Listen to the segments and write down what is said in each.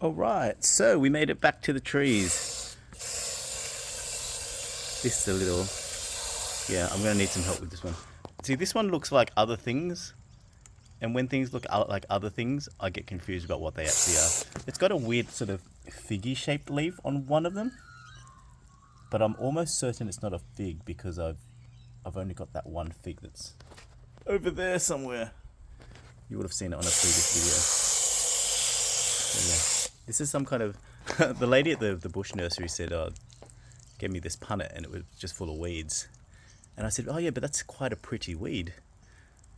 Alright, so we made it back to the trees. This is a little... Yeah, I'm going to need some help with this one. See, this one looks like other things. And when things look like other things, I get confused about what they actually are. It's got a weird sort of figgy shaped leaf on one of them. But I'm almost certain it's not a fig because I've only got that one fig that's over there somewhere. You would have seen it on a previous video. So yeah, this is some kind of... the lady at the bush nursery said, get me this punnet, and it was just full of weeds. And I said, oh yeah, but that's quite a pretty weed.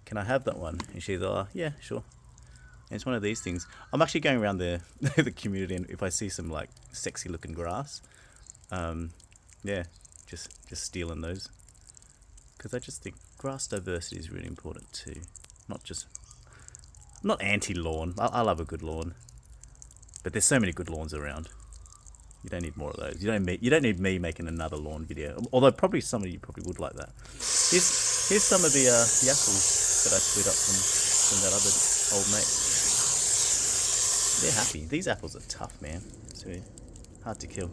Can I have that one? And she's like, oh, yeah, sure. And it's one of these things. I'm actually going around the community, and if I see some like sexy looking grass, yeah, just stealing those. Because I just think grass diversity is really important too. Not anti-lawn. I love a good lawn. But there's so many good lawns around. You don't need more of those. You don't need me making another lawn video. Although probably some of you probably would like that. Here's some of the apples that I split up from that other old mate. They're happy. These apples are tough, man. It's really hard to kill.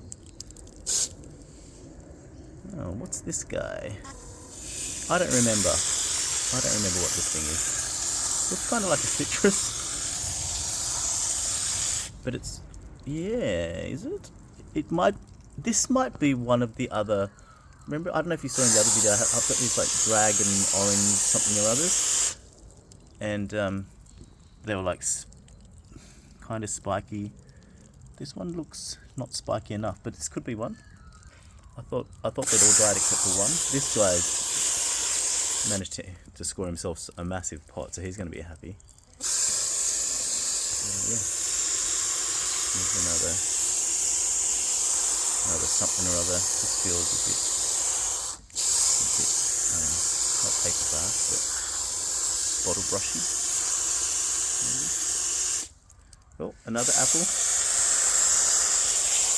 Oh, what's this guy? I don't remember what this thing is. Looks kind of like a citrus. But it's... Yeah, is it? This might be one of the other... Remember, I don't know if you saw in the other video, I've got these like dragon orange something or others. And they were like kind of spiky. This one looks not spiky enough, but this could be one. I thought they'd all died except for one. This guy managed to score himself a massive pot, so he's going to be happy. So, yeah. Here's another something or other. This feels a bit not paper glass, but bottle brushy. Oh, another apple.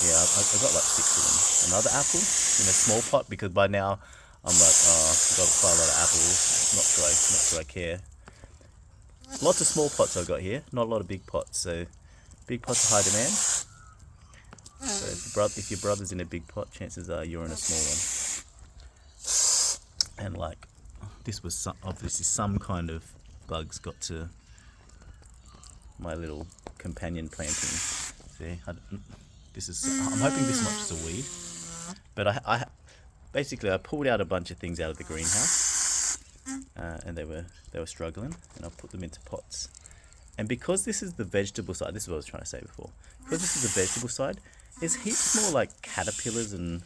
Yeah, I've got like 6 of them. Another apple in a small pot, because by now I'm like, oh, I've got quite a lot of apples. Not sure I care. Lots of small pots I've got here, not a lot of big pots. So big pots are high demand. So if your brother's in a big pot, chances are you're in a small one. And like, this was obviously some kind of bugs got to my little companion planting. See, I'm hoping this is not just a weed. But I basically pulled out a bunch of things out of the greenhouse, and they were struggling, and I put them into pots. And because this is the vegetable side, this is what I was trying to say before. Because this is the vegetable side, there's heaps more like caterpillars and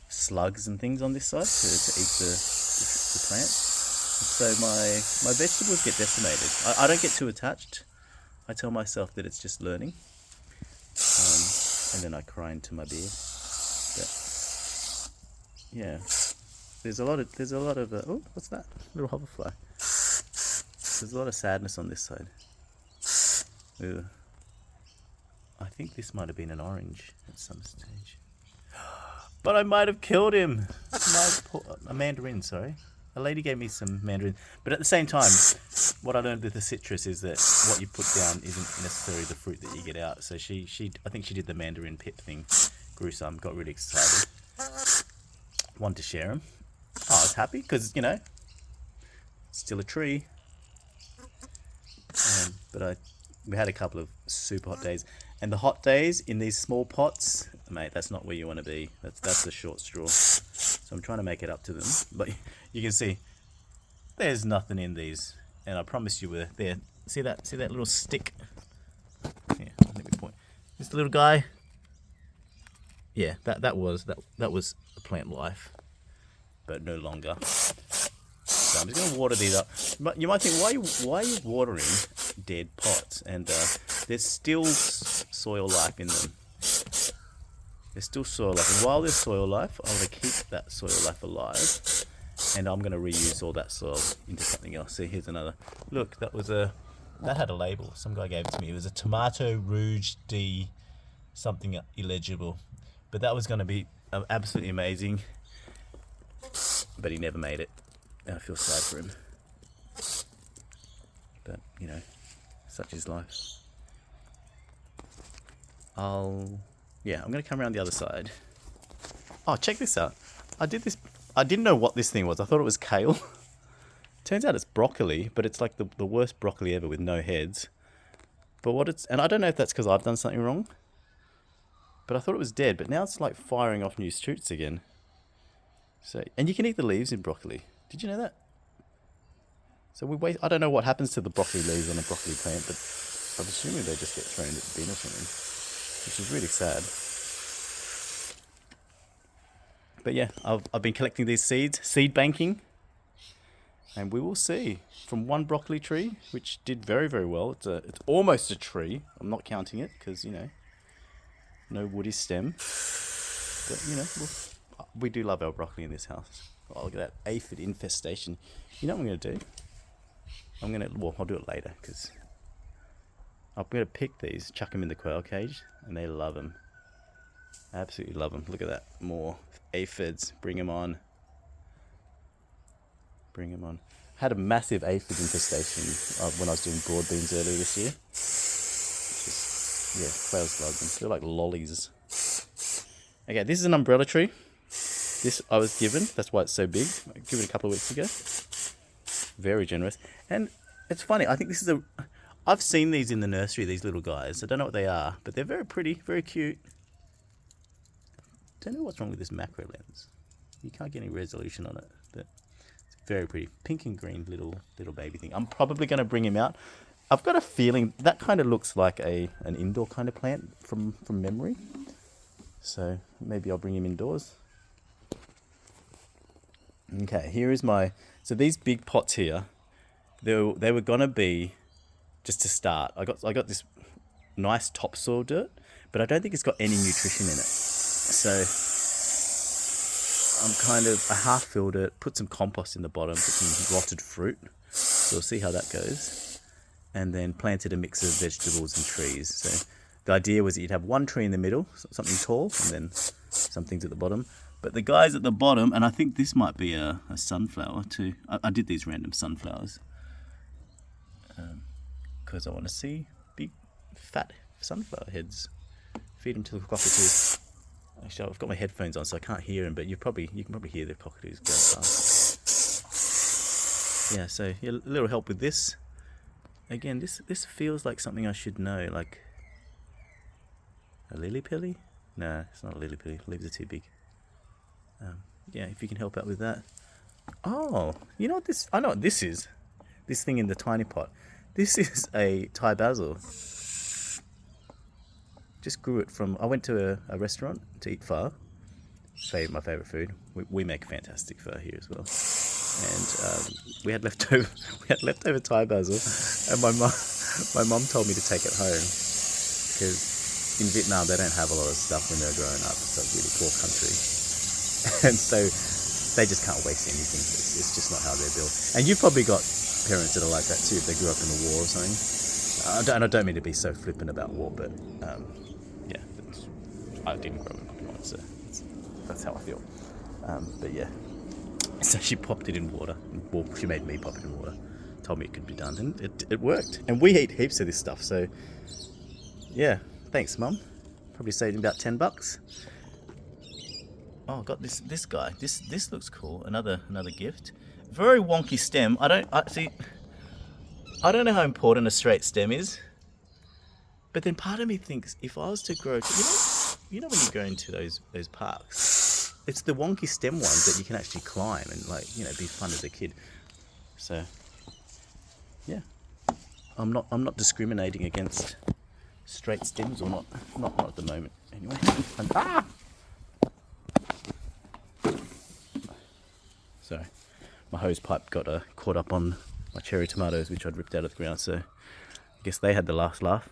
slugs and things on this side to eat the plants. So my vegetables get decimated. I don't get too attached. I tell myself that it's just learning, and then I cry into my beer. But yeah, there's a lot of oh, what's that? Little hoverfly. There's a lot of sadness on this side. Ooh. I think this might have been an orange at some stage. But I might have killed him. A mandarin, sorry. A lady gave me some mandarin. But at the same time, what I learned with the citrus is that what you put down isn't necessarily the fruit that you get out. So I think she did the mandarin pip thing. Grew some, got really excited. Wanted to share them. Oh, I was happy because, still a tree. But we had a couple of super hot days. And the hot days in these small pots, mate, that's not where you want to be. That's the short straw. So I'm trying to make it up to them. But you can see, there's nothing in these. And I promise you were there. See that little stick? Yeah, let me point. This little guy. Yeah, that was a plant life. But no longer. So I'm just going to water these up. But you might think, why are you watering dead pots? And there's still soil life in them. There's still soil life. And while there's soil life, I want to keep that soil life alive. And I'm going to reuse all that soil into something else. See, here's another. Look, that had a label. Some guy gave it to me. It was a tomato rouge D something illegible. But that was going to be absolutely amazing. But he never made it. And I feel sad for him. But, such is life. Yeah, I'm going to come around the other side. Oh, check this out. I didn't know what this thing was. I thought it was kale. Turns out it's broccoli, but it's like the worst broccoli ever with no heads. But and I don't know if that's because I've done something wrong, but I thought it was dead, but now it's like firing off new shoots again. So, and you can eat the leaves in broccoli. Did you know that? So I don't know what happens to the broccoli leaves on a broccoli plant, but I'm assuming they just get thrown into the bin or something, which is really sad. But yeah, I've been collecting these seeds, seed banking, and we will see. From one broccoli tree, which did very, very well. It's almost a tree. I'm not counting it because, no woody stem. But, we do love our broccoli in this house. Oh, look at that aphid infestation. You know what I'm going to do? I'll do it later because I'm going to pick these, chuck them in the quail cage, and they love them. Absolutely love them. Look at that. More aphids. Bring them on. Bring them on. Had a massive aphid infestation when I was doing broad beans earlier this year. Quails love them. They're like lollies. Okay, this is an umbrella tree. This I was given. That's why it's so big. I gave it a couple of weeks ago. Very generous. And it's funny. I think this is I've seen these in the nursery, these little guys. I don't know what they are, but they're very pretty, very cute. Don't know what's wrong with this macro lens. You can't get any resolution on it, but it's very pretty. Pink and green little baby thing. I'm probably going to bring him out. I've got a feeling that kind of looks like an indoor kind of plant from memory. So maybe I'll bring him indoors. Okay, here is so these big pots here, they were going to be, just to start, I got this nice topsoil dirt, but I don't think it's got any nutrition in it. So I half filled it, put some compost in the bottom, put some rotted fruit. So we'll see how that goes. And then planted a mix of vegetables and trees. So the idea was that you'd have one tree in the middle, something tall, and then some things at the bottom. But the guys at the bottom, and I think this might be a sunflower too. I did these random sunflowers because I want to see big, fat sunflower heads. Feed them to the cockatoos. Actually, I've got my headphones on, so I can't hear them. But you can probably hear the cockatoos going past. Yeah, so a little help with this. Again, this feels like something I should know, like a lily pilly. No, it's not a lily pilly. Leaves are too big. Yeah, if you can help out with that. Oh, you know what this? I know what this is. This thing in the tiny pot. This is a Thai basil. Just grew it from. I went to a restaurant to eat pho. My favorite food. We make fantastic pho here as well. And we had leftover Thai basil, and my mum told me to take it home because in Vietnam they don't have a lot of stuff when they're growing up. It's a really poor country. And so they just can't waste anything. It's just not how they're built. And you've probably got parents that are like that too if they grew up in the war or something. I don't mean to be so flippant about war, but yeah, I didn't grow up in war, so that's how I feel. But yeah, so she popped it in water. Well, she made me pop it in water. Told me it could be done, and it worked. And we eat heaps of this stuff, so yeah, thanks, Mum. Probably saved about $10. Oh, I got this guy. This looks cool. Another gift. Very wonky stem. I don't know how important a straight stem is. But then part of me thinks if I was to grow, you know when you go into those parks, it's the wonky stem ones that you can actually climb and be fun as a kid. So yeah, I'm not discriminating against straight stems or not at the moment. Anyway, Sorry, my hose pipe got caught up on my cherry tomatoes, which I'd ripped out of the ground. So I guess they had the last laugh.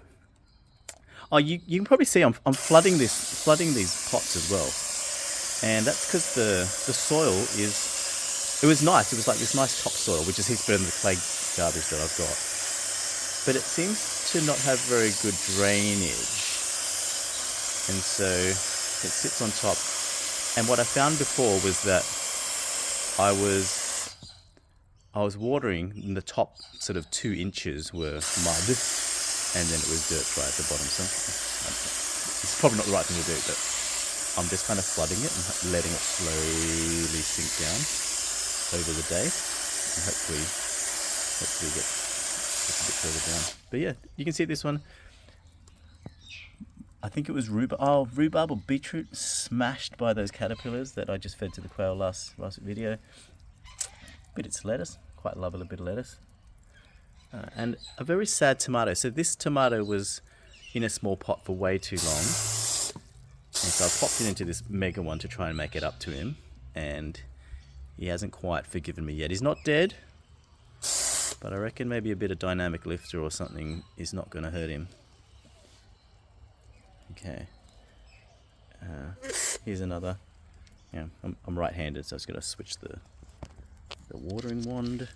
Oh, you can probably see I'm flooding these pots as well, and that's because the soil it was nice. It was like this nice topsoil, which is heaps better than the clay garbage that I've got. But it seems to not have very good drainage, and so it sits on top. And what I found before was that I was watering, and the top sort of 2 inches were mud, and then it was dirt dry at the bottom. So probably not the right thing to do, but I'm just kind of flooding it and letting it slowly sink down over the day, and hopefully get just a bit further down. But yeah, you can see this one. I think it was rhubarb or beetroot smashed by those caterpillars that I just fed to the quail last video. But it's lettuce, quite love a little bit of lettuce. And a very sad tomato. So this tomato was in a small pot for way too long. And so I popped it into this mega one to try and make it up to him. And he hasn't quite forgiven me yet. He's not dead, but I reckon maybe a bit of dynamic lifter or something is not going to hurt him. Okay. Here's another. Yeah, I'm right-handed, so I was going to switch the watering wand.